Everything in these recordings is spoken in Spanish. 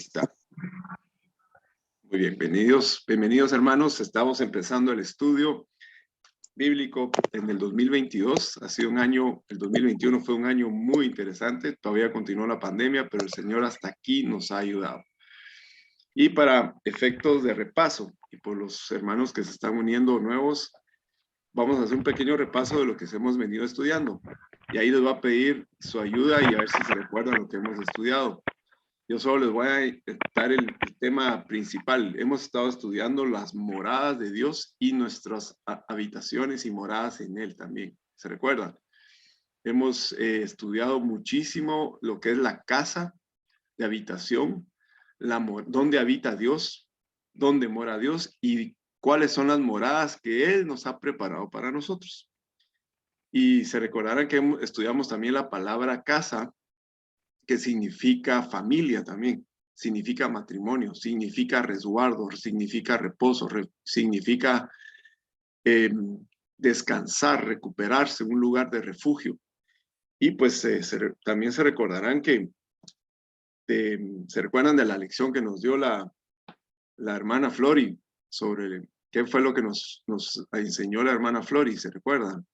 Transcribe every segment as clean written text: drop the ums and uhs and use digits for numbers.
está. Muy bien, bienvenidos hermanos. Estamos empezando el estudio bíblico en el 2022. Ha sido un año, el 2021 fue un año muy interesante. Todavía continuó la pandemia, pero el Señor hasta aquí nos ha ayudado. Y para efectos de repaso, y por los hermanos que se están uniendo nuevos, vamos a hacer un pequeño repaso de lo que hemos venido estudiando. Y ahí les voy a pedir su ayuda y a ver si se recuerdan lo que hemos estudiado. Yo solo les voy a dar el tema principal. Hemos estado estudiando las moradas de Dios y nuestras habitaciones y moradas en Él también. ¿Se recuerdan? Hemos estudiado muchísimo lo que es la casa de habitación, dónde habita Dios, dónde mora Dios y cuáles son las moradas que Él nos ha preparado para nosotros. Y se recordarán que estudiamos también la palabra casa, que significa familia también, significa matrimonio, significa resguardo, significa reposo, significa descansar, recuperarse, un lugar de refugio. Y pues también se recordarán que se recuerdan de la lección que nos dio la hermana Flori sobre qué fue lo que nos enseñó la hermana Flori, ¿se recuerdan?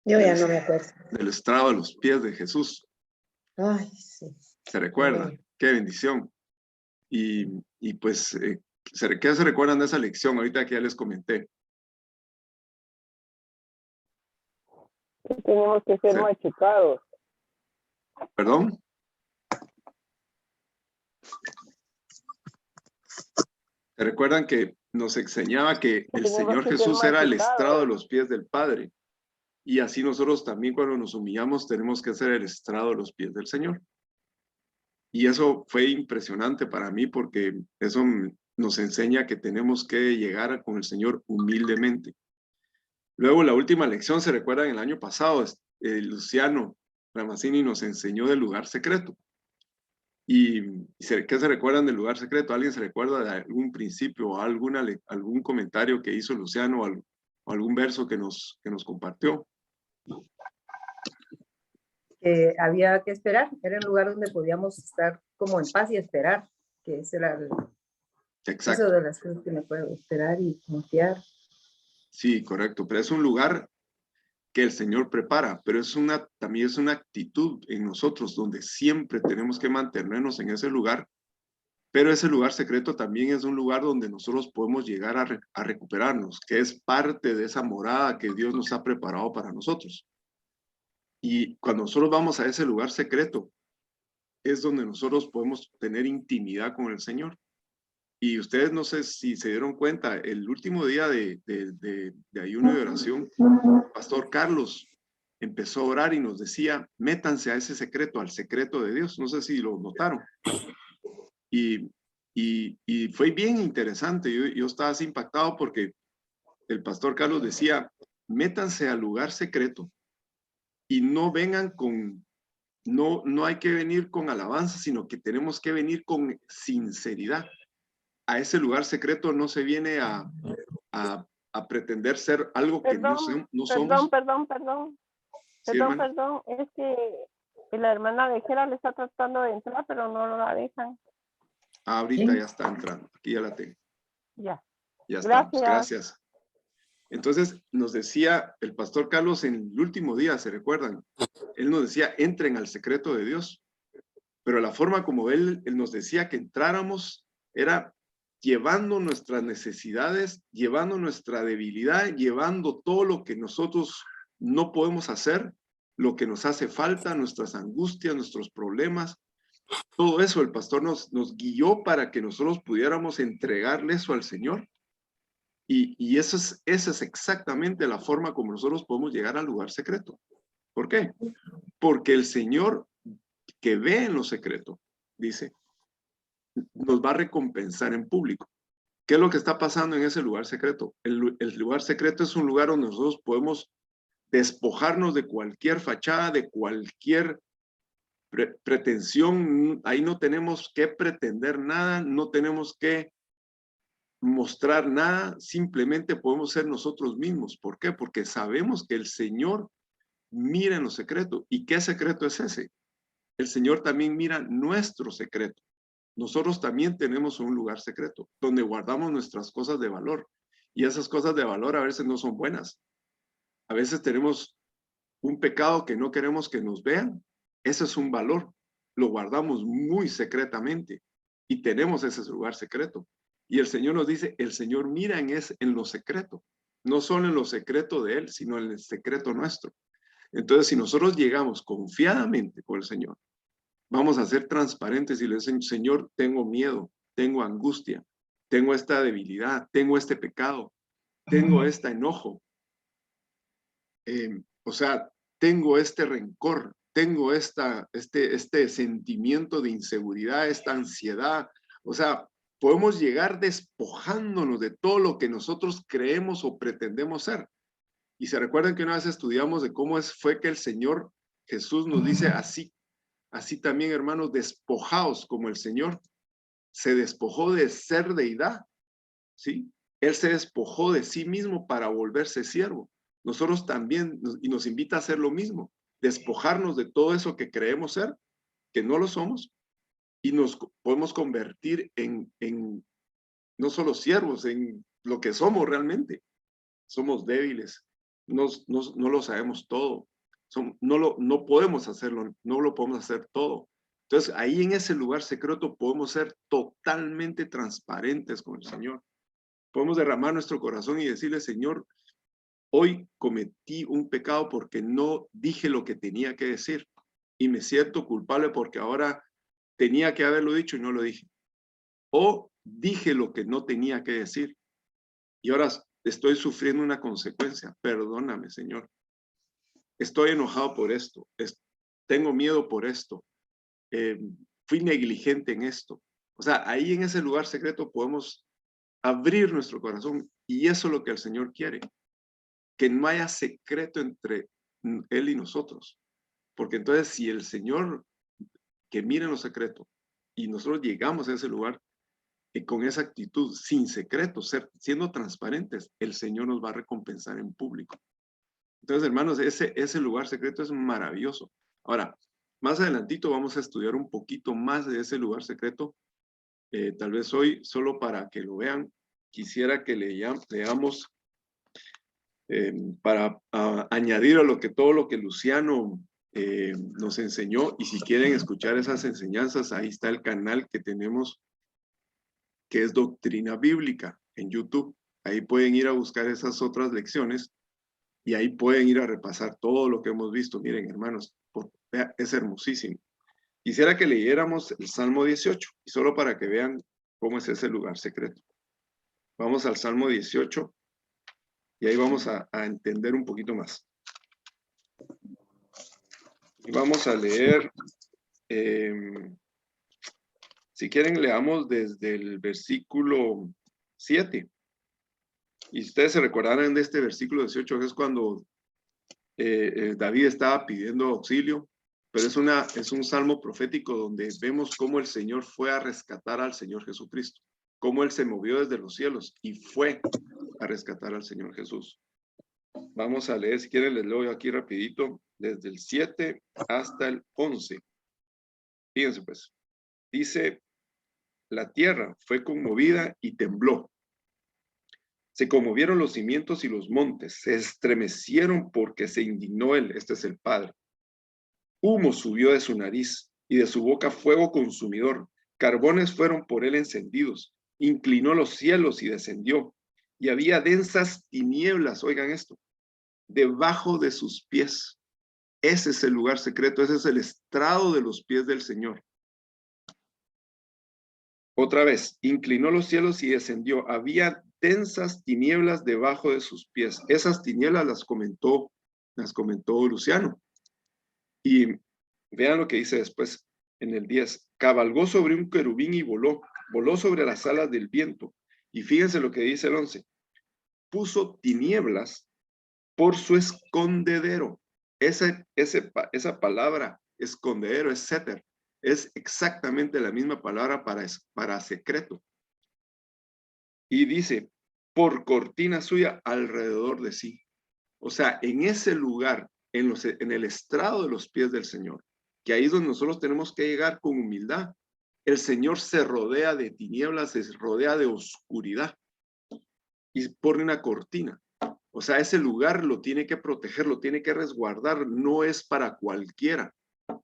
Yo ya no me acuerdo. Del estrado de los pies de Jesús. Ay, sí. ¿Se recuerdan? Qué bendición. Y pues, ¿qué se recuerdan de esa lección? Ahorita que ya les comenté. Tenemos que ser machucados. ¿Perdón? ¿Se recuerdan que nos enseñaba que el Señor Jesús era el estrado de los pies del Padre? Y así nosotros también cuando nos humillamos tenemos que ser el estrado de los pies del Señor. Y eso fue impresionante para mí porque eso nos enseña que tenemos que llegar con el Señor humildemente. Luego la última lección, se recuerdan el año pasado, Luciano Ramazzini nos enseñó del lugar secreto. ¿Y qué se recuerdan del lugar secreto? ¿Alguien se recuerda de algún principio o algún comentario que hizo Luciano o algún verso que nos compartió? Había que esperar, era el lugar donde podíamos estar como en paz y esperar, que ese era Exacto. Eso de las cosas que me puedo esperar y confiar. Sí, correcto, pero es un lugar que el Señor prepara, pero también es una actitud en nosotros donde siempre tenemos que mantenernos en ese lugar, pero ese lugar secreto también es un lugar donde nosotros podemos llegar a recuperarnos, que es parte de esa morada que Dios nos ha preparado para nosotros. Y cuando nosotros vamos a ese lugar secreto, es donde nosotros podemos tener intimidad con el Señor. Y ustedes no sé si se dieron cuenta, el último día de ayuno y oración, Pastor Carlos empezó a orar y nos decía, métanse a ese secreto, al secreto de Dios. No sé si lo notaron. Y fue bien interesante. Yo estaba así impactado porque el Pastor Carlos decía, métanse al lugar secreto y no vengan no hay que venir con alabanza, sino que tenemos que venir con sinceridad. A ese lugar secreto no se viene a pretender ser algo que no somos. Perdón, es que la hermana de Gera le está tratando de entrar, pero no la dejan. Ahorita ya está entrando, aquí ya la tengo. Ya. Ya estamos, gracias. Entonces nos decía el Pastor Carlos en el último día, ¿se recuerdan? Él nos decía, entren al secreto de Dios. Pero la forma como él nos decía que entráramos era llevando nuestras necesidades, llevando nuestra debilidad, llevando todo lo que nosotros no podemos hacer, lo que nos hace falta, nuestras angustias, nuestros problemas. Todo eso el pastor nos guió para que nosotros pudiéramos entregarle eso al Señor. Y esa es exactamente la forma como nosotros podemos llegar al lugar secreto. ¿Por qué? Porque el Señor que ve en lo secreto, dice, nos va a recompensar en público. ¿Qué es lo que está pasando en ese lugar secreto? El lugar secreto es un lugar donde nosotros podemos despojarnos de cualquier fachada, de cualquier pretensión. Ahí no tenemos que pretender nada, no tenemos que mostrar nada, simplemente podemos ser nosotros mismos. ¿Por qué? Porque sabemos que el Señor mira en lo secreto. ¿Y qué secreto es ese? el Señor también mira nuestro secreto. Nosotros también tenemos un lugar secreto donde guardamos nuestras cosas de valor. Y esas cosas de valor a veces no son buenas. A veces tenemos un pecado que no queremos que nos vean. Ese es un valor. Lo guardamos muy secretamente y tenemos ese lugar secreto. Y el Señor nos dice, el Señor mira en lo secreto. No solo en lo secreto de Él, sino en el secreto nuestro. Entonces, si nosotros llegamos confiadamente con el Señor, vamos a ser transparentes y le decimos, Señor, tengo miedo, tengo angustia, tengo esta debilidad, tengo este pecado, tengo este enojo. O sea, tengo este rencor, tengo este sentimiento de inseguridad, esta ansiedad. O sea, podemos llegar despojándonos de todo lo que nosotros creemos o pretendemos ser. Y se recuerdan que una vez estudiamos de cómo fue que el Señor Jesús nos dice así también, hermanos, despojaos como el Señor se despojó de ser deidad, ¿sí? Él se despojó de sí mismo para volverse siervo. Nosotros también, y nos invita a hacer lo mismo, despojarnos de todo eso que creemos ser, que no lo somos, y nos podemos convertir en no solo siervos, en lo que somos realmente. Somos débiles, no lo sabemos todo, no podemos hacerlo, no lo podemos hacer todo. Entonces, ahí en ese lugar secreto podemos ser totalmente transparentes con el Señor. Podemos derramar nuestro corazón y decirle, Señor, hoy cometí un pecado porque no dije lo que tenía que decir y me siento culpable porque ahora tenía que haberlo dicho y no lo dije. O dije lo que no tenía que decir y ahora estoy sufriendo una consecuencia. Perdóname, Señor. Estoy enojado por esto. Tengo miedo por esto. Fui negligente en esto. O sea, ahí en ese lugar secreto podemos abrir nuestro corazón y eso es lo que el Señor quiere. Que no haya secreto entre Él y nosotros. Porque entonces si el Señor que mira en lo secreto y nosotros llegamos a ese lugar y con esa actitud sin secreto, siendo transparentes, el Señor nos va a recompensar en público. Entonces, hermanos, ese lugar secreto es maravilloso. Ahora, más adelantito vamos a estudiar un poquito más de ese lugar secreto. Tal vez hoy, solo para que lo vean, quisiera que leamos para añadir a todo lo que Luciano nos enseñó. Y si quieren escuchar esas enseñanzas, ahí está el canal que tenemos, que es Doctrina Bíblica en YouTube. Ahí pueden ir a buscar esas otras lecciones y ahí pueden ir a repasar todo lo que hemos visto. Miren, hermanos, es hermosísimo. Quisiera que leyéramos el Salmo 18, y solo para que vean cómo es ese lugar secreto. Vamos al Salmo 18, y ahí vamos a entender un poquito más. Y vamos a leer, si quieren, leamos desde el versículo 7. Y ustedes se recordarán de este versículo 18, que es cuando David estaba pidiendo auxilio, pero es un salmo profético donde vemos cómo el Señor fue a rescatar al Señor Jesucristo, cómo Él se movió desde los cielos y fue a rescatar al Señor Jesús. Vamos a leer, si quieren les leo aquí rapidito, desde el 7 hasta el 11. Fíjense pues, dice, la tierra fue conmovida y tembló. Se conmovieron los cimientos y los montes, se estremecieron porque se indignó él, este es el Padre. Humo subió de su nariz y de su boca fuego consumidor. Carbones fueron por él encendidos. Inclinó los cielos y descendió. Y había densas tinieblas, oigan esto, debajo de sus pies. Ese es el lugar secreto, ese es el estrado de los pies del Señor. Otra vez, inclinó los cielos y descendió. Había densas tinieblas debajo de sus pies. Esas tinieblas las comentó Luciano. Y vean lo que dice después en el 10. Cabalgó sobre un querubín y voló sobre las alas del viento. Y fíjense lo que dice el 11. Puso tinieblas por su escondedero. Esa palabra escondedero es seter. Es exactamente la misma palabra para secreto. Y dice, por cortina suya alrededor de sí. O sea, en ese lugar, en el estrado de los pies del Señor, que ahí es donde nosotros tenemos que llegar con humildad. El Señor se rodea de tinieblas, se rodea de oscuridad y pone una cortina. O sea, ese lugar lo tiene que proteger, lo tiene que resguardar, no es para cualquiera.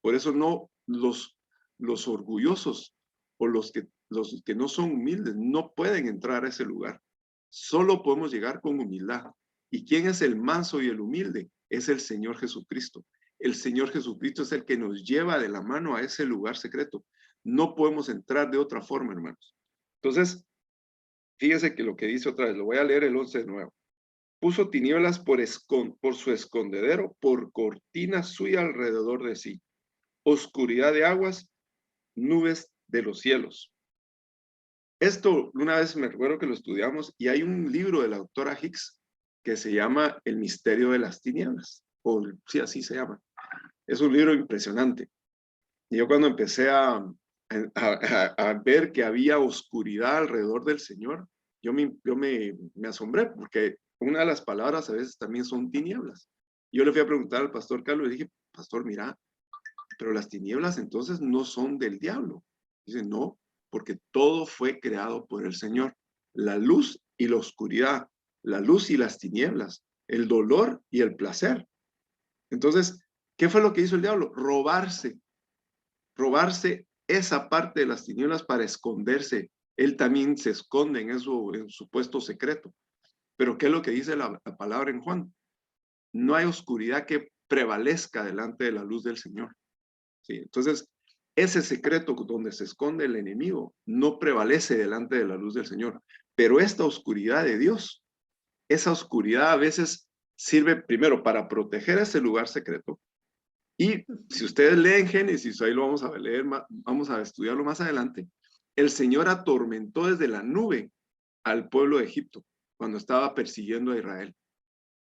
Por eso no los orgullosos o los que no son humildes no pueden entrar a ese lugar. Solo podemos llegar con humildad. ¿Y quién es el manso y el humilde? Es el Señor Jesucristo. El Señor Jesucristo es el que nos lleva de la mano a ese lugar secreto. No podemos entrar de otra forma, hermanos. Entonces, fíjese que lo que dice otra vez, lo voy a leer el 11 de nuevo. Puso tinieblas por su escondedero, por cortina suya alrededor de sí. Oscuridad de aguas, nubes de los cielos. Esto una vez me recuerdo que lo estudiamos y hay un libro de la autora Hicks que se llama El misterio de las tinieblas, o sí, así se llama. Es un libro impresionante. Y yo cuando empecé a ver que había oscuridad alrededor del Señor, yo me asombré porque una de las palabras a veces también son tinieblas. Yo le fui a preguntar al pastor Carlos y le dije, pastor, mira, pero las tinieblas entonces no son del diablo. Dice, no, porque todo fue creado por el Señor. La luz y la oscuridad, la luz y las tinieblas, el dolor y el placer. Entonces, ¿qué fue lo que hizo el diablo? Robarse esa parte de las tinieblas para esconderse. Él también se esconde en su puesto secreto. Pero ¿qué es lo que dice la palabra en Juan? No hay oscuridad que prevalezca delante de la luz del Señor. ¿Sí? Entonces, ese secreto donde se esconde el enemigo no prevalece delante de la luz del Señor. Pero esta oscuridad de Dios, esa oscuridad a veces sirve primero para proteger ese lugar secreto. Y si ustedes leen Génesis, ahí lo vamos a leer, vamos a estudiarlo más adelante, el Señor atormentó desde la nube al pueblo de Egipto cuando estaba persiguiendo a Israel.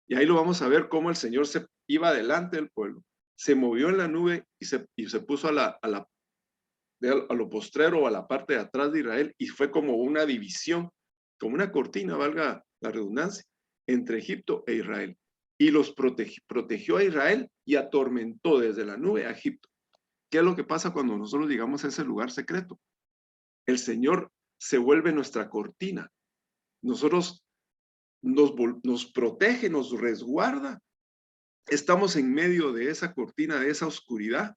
Y ahí lo vamos a ver cómo el Señor se iba delante del pueblo, se movió en la nube y se puso a lo postrero o a la parte de atrás de Israel y fue como una división, como una cortina, valga la redundancia, entre Egipto e Israel. Y los protegió a Israel y atormentó desde la nube a Egipto. ¿Qué es lo que pasa cuando nosotros llegamos a ese lugar secreto? El Señor se vuelve nuestra cortina. Nosotros nos protege, nos resguarda. Estamos en medio de esa cortina, de esa oscuridad.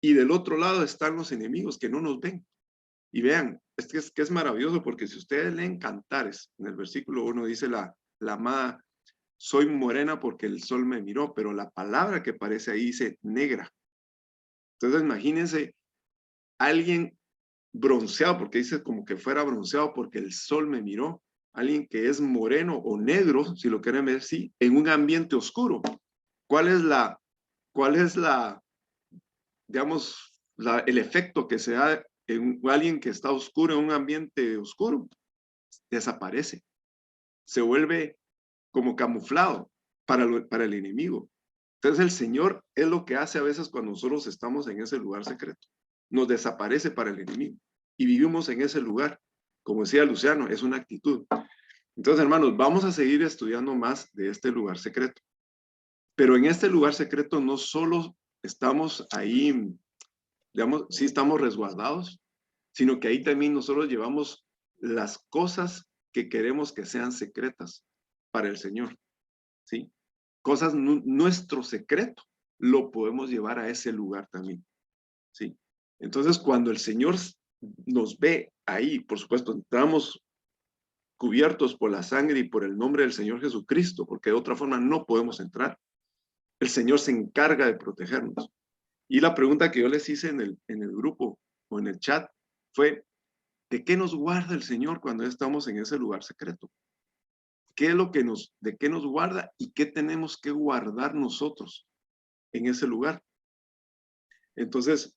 Y del otro lado están los enemigos que no nos ven. Y vean, es que es maravilloso porque si ustedes leen Cantares, en el versículo 1 dice la amada, soy morena porque el sol me miró, pero la palabra que aparece ahí dice negra. Entonces imagínense alguien bronceado, porque dice como que fuera bronceado porque el sol me miró, alguien que es moreno o negro, si lo quieren ver, sí, en un ambiente oscuro. ¿Cuál es digamos, el efecto que se da en alguien que está oscuro en un ambiente oscuro? Desaparece, se vuelve como camuflado para el enemigo. Entonces el Señor es lo que hace a veces cuando nosotros estamos en ese lugar secreto. Nos desaparece para el enemigo y vivimos en ese lugar. Como decía Luciano, es una actitud. Entonces, hermanos, vamos a seguir estudiando más de este lugar secreto. Pero en este lugar secreto no solo estamos ahí, digamos, sí estamos resguardados, sino que ahí también nosotros llevamos las cosas que queremos que sean secretas para el Señor, ¿sí? Cosas, nuestro secreto, lo podemos llevar a ese lugar también, ¿sí? Entonces, cuando el Señor nos ve ahí, por supuesto, entramos cubiertos por la sangre y por el nombre del Señor Jesucristo, porque de otra forma no podemos entrar. El Señor se encarga de protegernos. Y la pregunta que yo les hice en el grupo o en el chat fue, ¿de qué nos guarda el Señor cuando estamos en ese lugar secreto? ¿Qué es de qué nos guarda y qué tenemos que guardar nosotros en ese lugar? Entonces,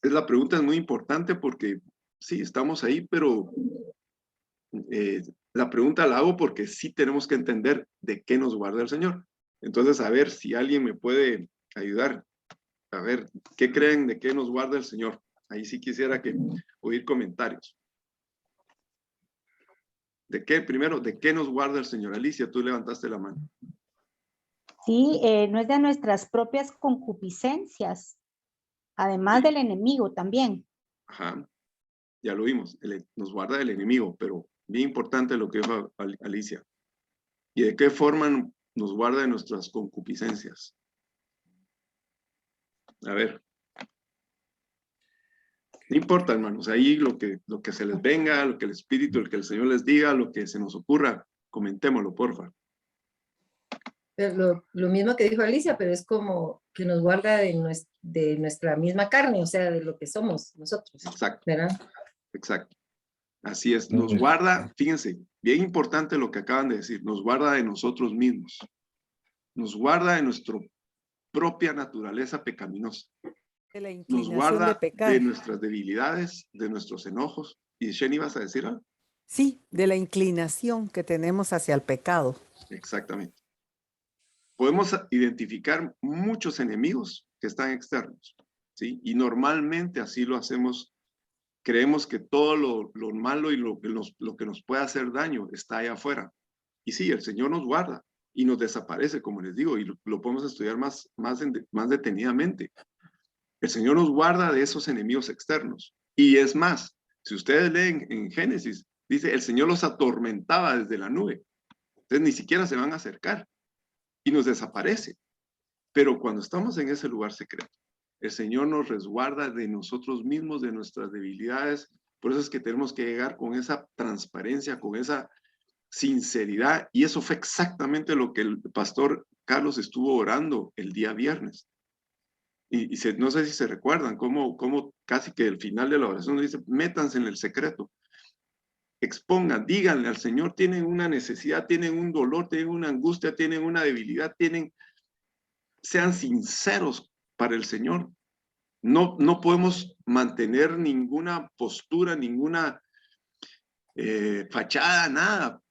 la pregunta es muy importante porque sí, estamos ahí, pero la pregunta la hago porque sí tenemos que entender de qué nos guarda el Señor. Entonces, a ver si alguien me puede ayudar. A ver, ¿qué creen de qué nos guarda el Señor? Ahí sí quisiera oír comentarios. Primero, ¿de qué nos guarda el Señor? Alicia, tú levantaste la mano. Sí, no es de nuestras propias concupiscencias, además del enemigo también. Ajá, ya lo vimos, nos guarda del enemigo, pero bien importante lo que dijo Alicia. ¿Y de qué forma nos guarda de nuestras concupiscencias? A ver. No importa, hermanos, ahí lo que se les venga, lo que el Espíritu, lo que el Señor les diga, lo que se nos ocurra, comentémoslo, porfa. Lo mismo que dijo Alicia, pero es como que nos guarda de nuestra misma carne, o sea, de lo que somos nosotros. Exacto. ¿Verdad? Exacto. Así es, nos guarda, fíjense, bien importante lo que acaban de decir, nos guarda de nosotros mismos, nos guarda de nuestra propia naturaleza pecaminosa, De la nos inclinación guarda de pecar. de nuestras debilidades, de nuestros enojos. ¿Y Sheni vas a decir algo? Sí, de la inclinación que tenemos hacia el pecado. Exactamente. Podemos identificar muchos enemigos que están externos, ¿sí? Y normalmente así lo hacemos. Creemos que todo lo malo y lo que nos puede hacer daño está allá afuera. Y sí, el Señor nos guarda y nos desaparece, como les digo, y lo podemos estudiar más detenidamente. El Señor nos guarda de esos enemigos externos. Y es más, si ustedes leen en Génesis, dice, el Señor los atormentaba desde la nube. Entonces ni siquiera se van a acercar y nos desaparece. Pero cuando estamos en ese lugar secreto, el Señor nos resguarda de nosotros mismos, de nuestras debilidades. Por eso es que tenemos que llegar con esa transparencia, con esa sinceridad. Y eso fue exactamente lo que el pastor Carlos estuvo orando el día viernes. No sé si se recuerdan cómo casi que el final de la oración dice, métanse en el secreto. Expongan, díganle al Señor, tienen una necesidad, tienen un dolor, tienen una angustia, tienen una debilidad, sean sinceros para el Señor. No podemos mantener ninguna postura, ninguna fachada, nada.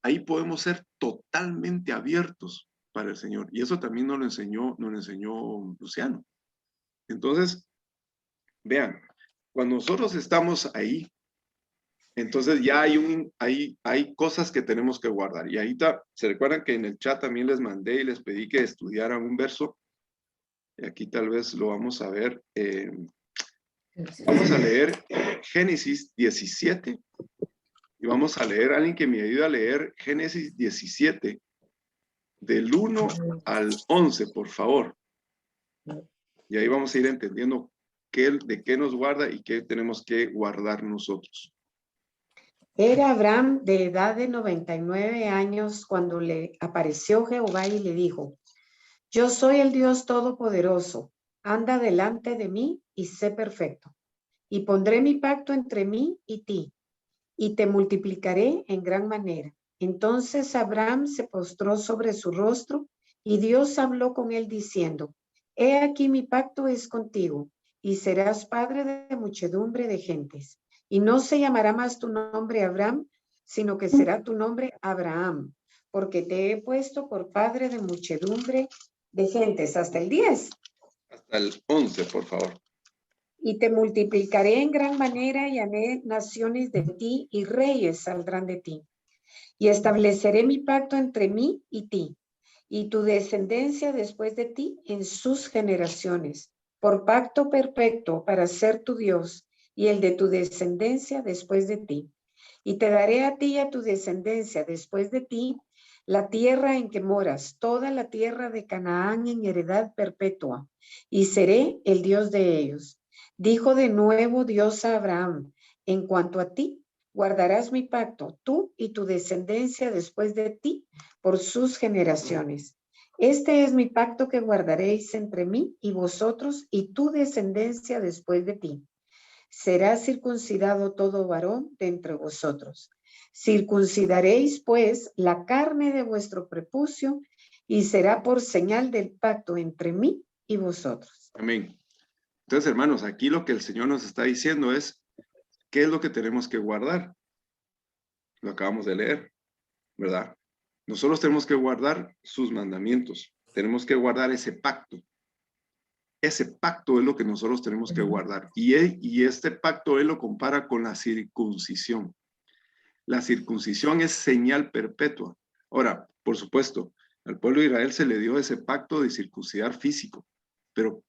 Ahí podemos ser totalmente abiertos para el Señor. Y eso también nos lo enseñó Luciano. Entonces, vean, cuando nosotros estamos ahí, entonces ya hay cosas que tenemos que guardar. Y ahí se recuerdan que en el chat también les mandé y les pedí que estudiaran un verso. Y aquí tal vez lo vamos a ver. Vamos a leer Génesis 17. Y vamos a leer, alguien que me ayude a leer Génesis 17, del 1 al 11, por favor. Y ahí vamos a ir entendiendo de qué nos guarda y qué tenemos que guardar nosotros. Era Abraham de edad de 99 años cuando le apareció Jehová y le dijo, yo soy el Dios Todopoderoso, anda delante de mí y sé perfecto. Y pondré mi pacto entre mí y ti, y te multiplicaré en gran manera. Entonces Abraham se postró sobre su rostro, y Dios habló con él diciendo, he aquí mi pacto es contigo, y serás padre de muchedumbre de gentes. Y no se llamará más tu nombre Abraham, sino que será tu nombre Abraham, porque te he puesto por padre de muchedumbre de gentes. Hasta el 10. Hasta el 11, por favor. Y te multiplicaré en gran manera y haré naciones de ti y reyes saldrán de ti. Y estableceré mi pacto entre mí y ti, y tu descendencia después de ti en sus generaciones, por pacto perpetuo para ser tu Dios y el de tu descendencia después de ti. Y te daré a ti y a tu descendencia después de ti la tierra en que moras, toda la tierra de Canaán en heredad perpetua, y seré el Dios de ellos. Dijo de nuevo Dios a Abraham, en cuanto a ti, guardarás mi pacto, tú y tu descendencia después de ti, por sus generaciones. Este es mi pacto que guardaréis entre mí y vosotros y tu descendencia después de ti. Será circuncidado todo varón de entre vosotros. Circuncidaréis, pues, la carne de vuestro prepucio y será por señal del pacto entre mí y vosotros. Amén. Entonces, hermanos, aquí lo que el Señor nos está diciendo es, ¿qué es lo que tenemos que guardar? Lo acabamos de leer, ¿verdad? Nosotros tenemos que guardar sus mandamientos. Tenemos que guardar ese pacto. Ese pacto es lo que nosotros tenemos que guardar. Y este pacto él lo compara con la circuncisión. La circuncisión es señal perpetua. Ahora, por supuesto, Al pueblo de Israel se le dio ese pacto de circuncidar físico, pero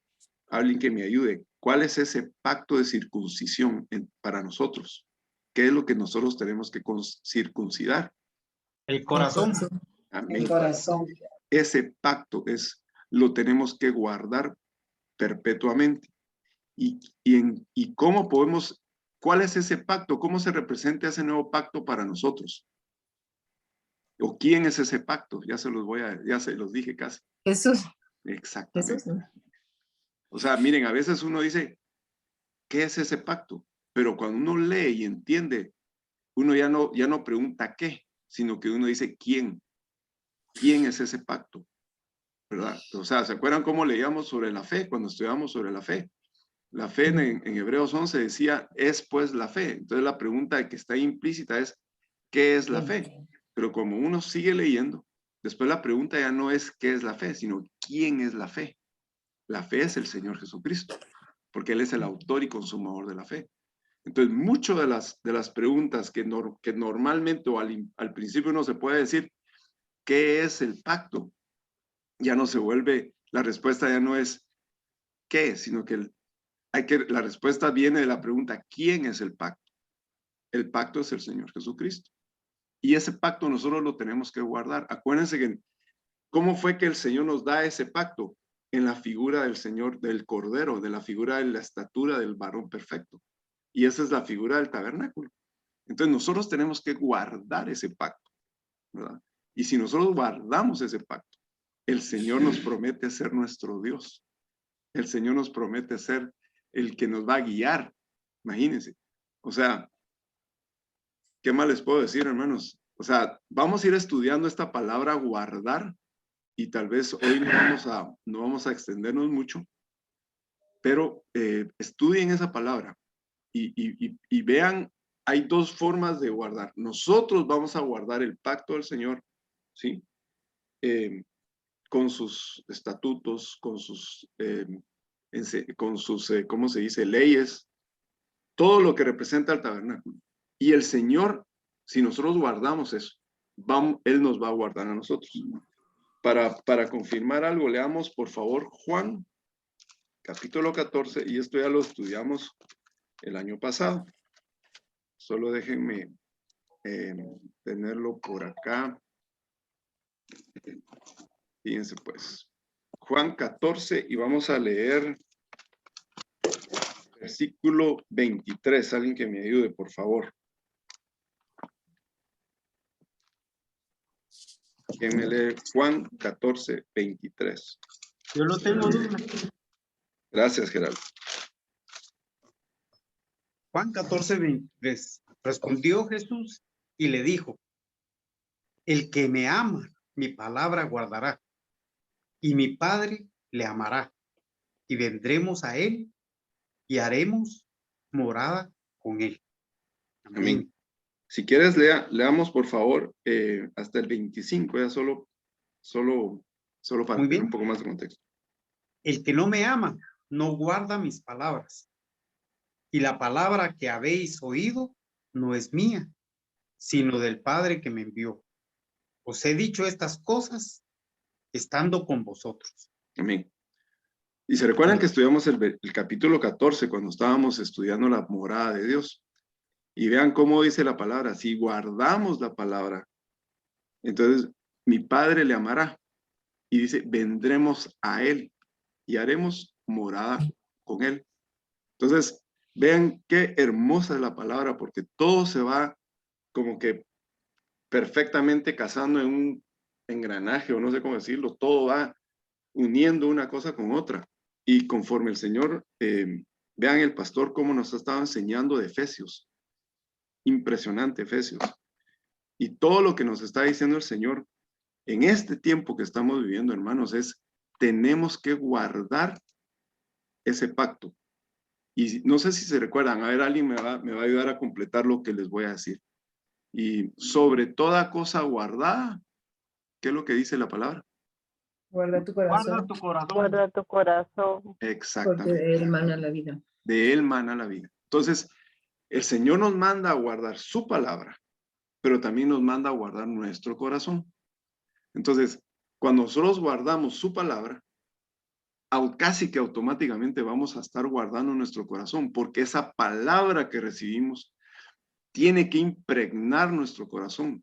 alguien que me ayude. ¿Cuál es ese pacto de circuncisión para nosotros? ¿Qué es lo que nosotros tenemos que circuncidar? El corazón. Amén. El corazón. Ese pacto lo tenemos que guardar perpetuamente. ¿Y cómo podemos, cuál es ese pacto? ¿Cómo se representa ese nuevo pacto para nosotros? ¿O quién es ese pacto? Ya se los dije casi. Jesús. Exactamente. Jesús, ¿no? O sea, miren, a veces uno dice, ¿qué es ese pacto? Pero cuando uno lee y entiende, uno ya no pregunta qué, sino que uno dice quién. ¿Quién es ese pacto? ¿Verdad? O sea, ¿se acuerdan cómo leíamos sobre la fe cuando estudiamos sobre la fe? La fe en Hebreos 11 decía, es pues la fe. Entonces la pregunta que está implícita es, ¿qué es la fe? Pero como uno sigue leyendo, después la pregunta ya no es qué es la fe, sino quién es la fe. La fe es el Señor Jesucristo, porque Él es el autor y consumador de la fe. Entonces, muchas de las preguntas que normalmente o al principio uno se puede decir, ¿qué es el pacto? Ya no se vuelve, la respuesta ya no es ¿qué? Sino que la respuesta viene de la pregunta, ¿quién es el pacto? El pacto es el Señor Jesucristo. Y ese pacto nosotros lo tenemos que guardar. Acuérdense que, ¿cómo fue que el Señor nos da ese pacto? En la figura del Señor, del Cordero, de la figura de la estatura del varón perfecto. Y esa es la figura del tabernáculo. Entonces nosotros tenemos que guardar ese pacto, ¿verdad? Y si nosotros guardamos ese pacto, el Señor nos promete ser nuestro Dios. El Señor nos promete ser el que nos va a guiar. Imagínense. O sea, ¿qué más les puedo decir, hermanos? O sea, vamos a ir estudiando esta palabra guardar y tal vez hoy no vamos a extendernos mucho, pero estudien esa palabra y vean, hay dos formas de guardar. Nosotros vamos a guardar el pacto del Señor, ¿sí? Con sus estatutos, con sus, ¿cómo se dice? Leyes, todo lo que representa el tabernáculo. Y el Señor, si nosotros guardamos eso, Él nos va a guardar a nosotros. Para confirmar algo, leamos por favor Juan, capítulo 14, y esto ya lo estudiamos el año pasado. Solo déjenme tenerlo por acá. Fíjense pues. Juan 14 y vamos a leer versículo 23. Alguien que me ayude, por favor. ¿Quién me lee? Juan 14, 23. Yo lo tengo, duda. Gracias, Gerardo. Juan 14, 23. Respondió Jesús y le dijo, el que me ama, mi palabra guardará, y mi Padre le amará, y vendremos a él y haremos morada con él. Amén. Si quieres, leamos por favor hasta el 25, ya solo para tener un poco más de contexto. El que no me ama, no guarda mis palabras, y la palabra que habéis oído no es mía, sino del Padre que me envió. Os he dicho estas cosas estando con vosotros. Amén. Y se recuerdan que estudiamos el capítulo 14 cuando estábamos estudiando la morada de Dios. Y vean cómo dice la palabra. Si guardamos la palabra, entonces mi Padre le amará. Y dice, vendremos a él y haremos morada con él. Entonces, vean qué hermosa es la palabra, porque todo se va como que perfectamente casando en un engranaje, o no sé cómo decirlo, todo va uniendo una cosa con otra. Y conforme el Señor, vean el pastor cómo nos ha estado enseñando de Efesios. Impresionante Efesios. Y todo lo que nos está diciendo el Señor en este tiempo que estamos viviendo, hermanos, tenemos que guardar ese pacto. Y no sé si se recuerdan, a ver, alguien me va a ayudar a completar lo que les voy a decir. Y sobre toda cosa guardada, ¿qué es lo que dice la palabra? Guarda tu corazón. Guarda tu corazón. Guarda tu corazón. Exactamente. Porque de él mana la vida. De él mana la vida. Entonces, el Señor nos manda a guardar su palabra, pero también nos manda a guardar nuestro corazón. Entonces, Cuando nosotros guardamos su palabra, casi que automáticamente vamos a estar guardando nuestro corazón, porque esa palabra que recibimos tiene que impregnar nuestro corazón.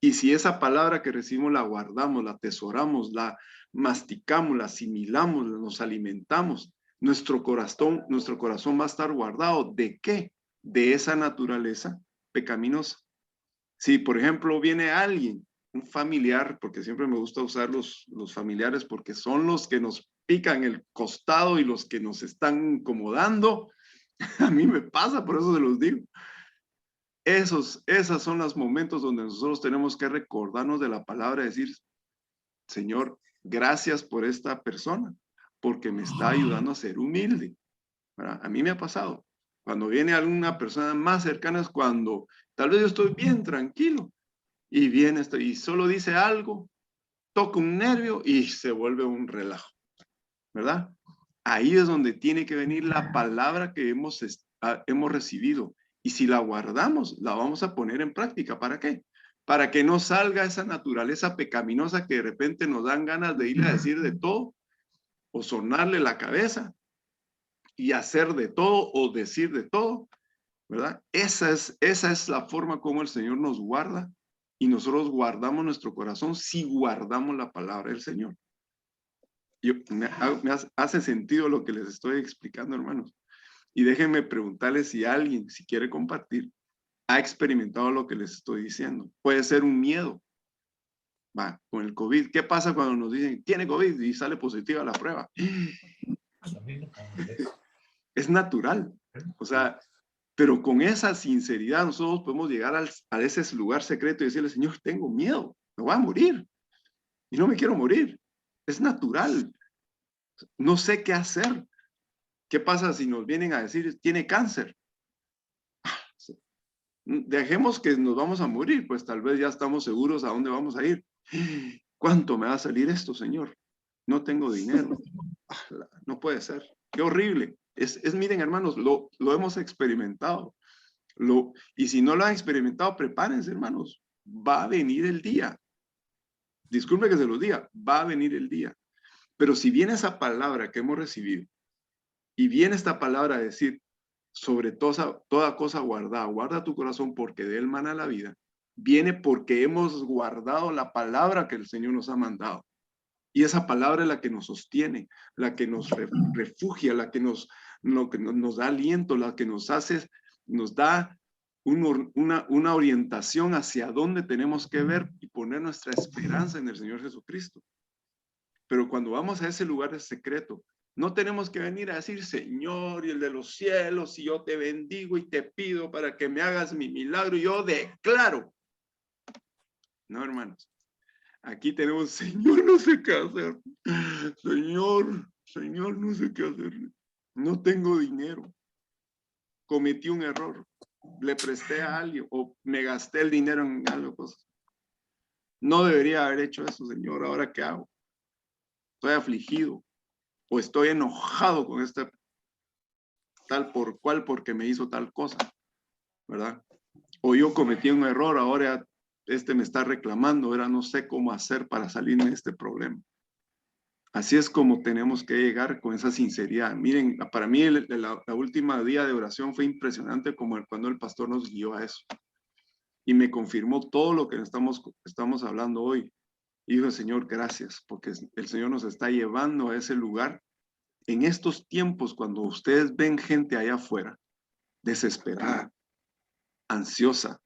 Y si esa palabra que recibimos la guardamos, la atesoramos, la masticamos, la asimilamos, nos alimentamos, nuestro corazón va a estar guardado. ¿De qué? De esa naturaleza pecaminosa. Si, por ejemplo, viene alguien, un familiar, porque siempre me gusta usar los familiares porque son los que nos pican el costado y los que nos están incomodando. A mí me pasa, por eso se los digo. Esos son los momentos donde nosotros tenemos que recordarnos de la palabra y decir, Señor, gracias por esta persona, porque me está ayudando a ser humilde. ¿Verdad? A mí me ha pasado. Cuando viene alguna persona más cercana es cuando tal vez yo estoy bien tranquilo y viene esto y solo dice algo, toca un nervio y se vuelve un relajo. ¿Verdad? Ahí es donde tiene que venir la palabra que hemos recibido. Y si la guardamos, la vamos a poner en práctica. ¿Para qué? Para que no salga esa naturaleza pecaminosa que de repente nos dan ganas de ir a decir de todo o sonarle la cabeza y hacer de todo o decir de todo, ¿verdad? Esa es la forma como el Señor nos guarda y nosotros guardamos nuestro corazón si guardamos la palabra del Señor. Me hace sentido lo que les estoy explicando, hermanos. Y déjenme preguntarles si alguien, si quiere compartir, ha experimentado lo que les estoy diciendo. Puede ser un miedo. Va, con el COVID. ¿Qué pasa cuando nos dicen, tiene COVID y sale positiva la prueba? Es natural. O sea, pero con esa sinceridad nosotros podemos llegar a ese lugar secreto y decirle, Señor, tengo miedo, me voy a morir. Y no me quiero morir. Es natural. No sé qué hacer. ¿Qué pasa si nos vienen a decir, tiene cáncer? Dejemos que nos vamos a morir, pues tal vez ya estamos seguros a dónde vamos a ir. ¿Cuánto me va a salir esto, Señor? No tengo dinero. No puede ser. Qué horrible. Miren, hermanos, lo hemos experimentado. Y si no lo han experimentado, prepárense, hermanos. Va a venir el día. Disculpe que se los diga, va a venir el día. Pero si viene esa palabra que hemos recibido, y viene esta palabra a decir, sobre toda cosa guarda, guarda tu corazón porque de él mana la vida, viene porque hemos guardado la palabra que el Señor nos ha mandado. Y esa palabra es la que nos sostiene, la que nos refugia, la que nos da aliento, la que nos da una orientación hacia dónde tenemos que ver y poner nuestra esperanza en el Señor Jesucristo. Pero cuando vamos a ese lugar secreto, no tenemos que venir a decir, Señor, y el de los cielos, y yo te bendigo y te pido para que me hagas mi milagro, y yo declaro. No, hermanos. Aquí tenemos, Señor, no sé qué hacer. Señor, no sé qué hacer. No tengo dinero. Cometí un error. Le presté a alguien o me gasté el dinero en algo. Pues. No debería haber hecho eso, Señor. ¿Ahora qué hago? Estoy afligido. O estoy enojado con este tal por cual porque me hizo tal cosa, ¿verdad? O yo cometí un error, ahora me está reclamando, ahora no sé cómo hacer para salirme de este problema. Así es como tenemos que llegar con esa sinceridad. Miren, para mí la última día de oración fue impresionante como cuando el pastor nos guió a eso. Y me confirmó todo lo que estamos hablando hoy. Y dijo, Señor, gracias, porque el Señor nos está llevando a ese lugar. En estos tiempos, cuando ustedes ven gente allá afuera, desesperada, ansiosa,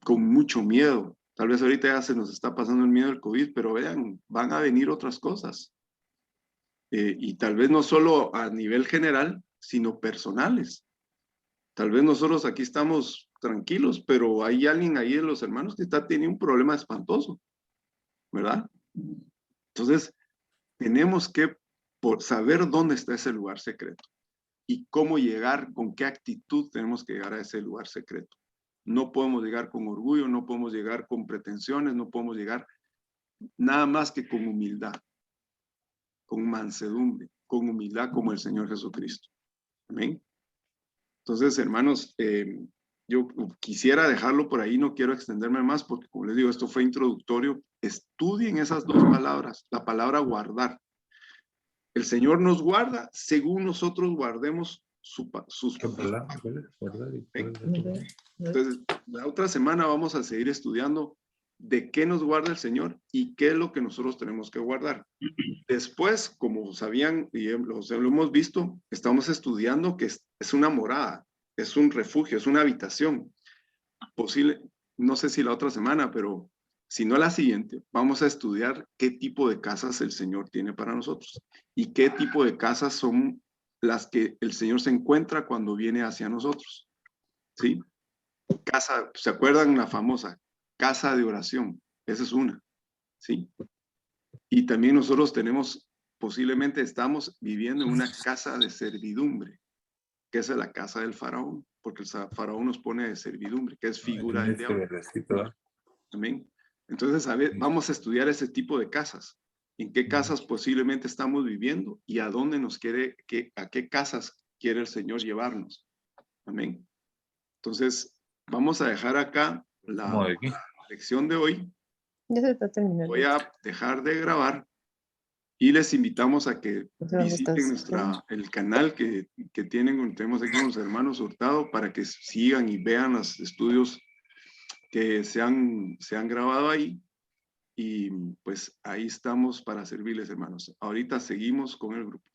con mucho miedo, tal vez ahorita ya se nos está pasando el miedo del COVID, pero vean, van a venir otras cosas. Y tal vez no solo a nivel general, sino personales. Tal vez nosotros aquí estamos tranquilos, pero hay alguien ahí de los hermanos que está teniendo un problema espantoso, ¿verdad? Entonces, tenemos que saber dónde está ese lugar secreto y cómo llegar, con qué actitud tenemos que llegar a ese lugar secreto. No podemos llegar con orgullo, no podemos llegar con pretensiones, no podemos llegar nada más que con humildad, con mansedumbre, con humildad como el Señor Jesucristo. Amén. Entonces, hermanos, yo quisiera dejarlo por ahí, no quiero extenderme más porque, como les digo, esto fue introductorio estudien esas dos palabras, la palabra guardar. El Señor nos guarda según nosotros guardemos sus palabra? Guardar y Entonces, la otra semana vamos a seguir estudiando de qué nos guarda el Señor y qué es lo que nosotros tenemos que guardar. Después, como sabían y lo hemos visto, estamos estudiando que es una morada, es un refugio, es una habitación. Posible, no sé si la otra semana, pero si no la siguiente, vamos a estudiar qué tipo de casas el Señor tiene para nosotros y qué tipo de casas son las que el Señor se encuentra cuando viene hacia nosotros. ¿Sí? Casa, ¿se acuerdan la famosa casa de oración? Esa es una. ¿Sí? Y también nosotros posiblemente estamos viviendo en una casa de servidumbre, que es la casa del faraón, porque el faraón nos pone de servidumbre, que es figura del diablo. Amén. Entonces, a ver, vamos a estudiar ese tipo de casas. ¿En qué casas posiblemente estamos viviendo y a dónde a qué casas quiere el Señor llevarnos? Amén. Entonces, vamos a dejar acá la lección de hoy. Ya se está terminando. Voy a dejar de grabar y les invitamos a que visiten el canal que tenemos aquí con los hermanos Hurtado para que sigan y vean los estudios que se han grabado ahí. Y pues ahí estamos para servirles, hermanos. Ahorita seguimos con el grupo.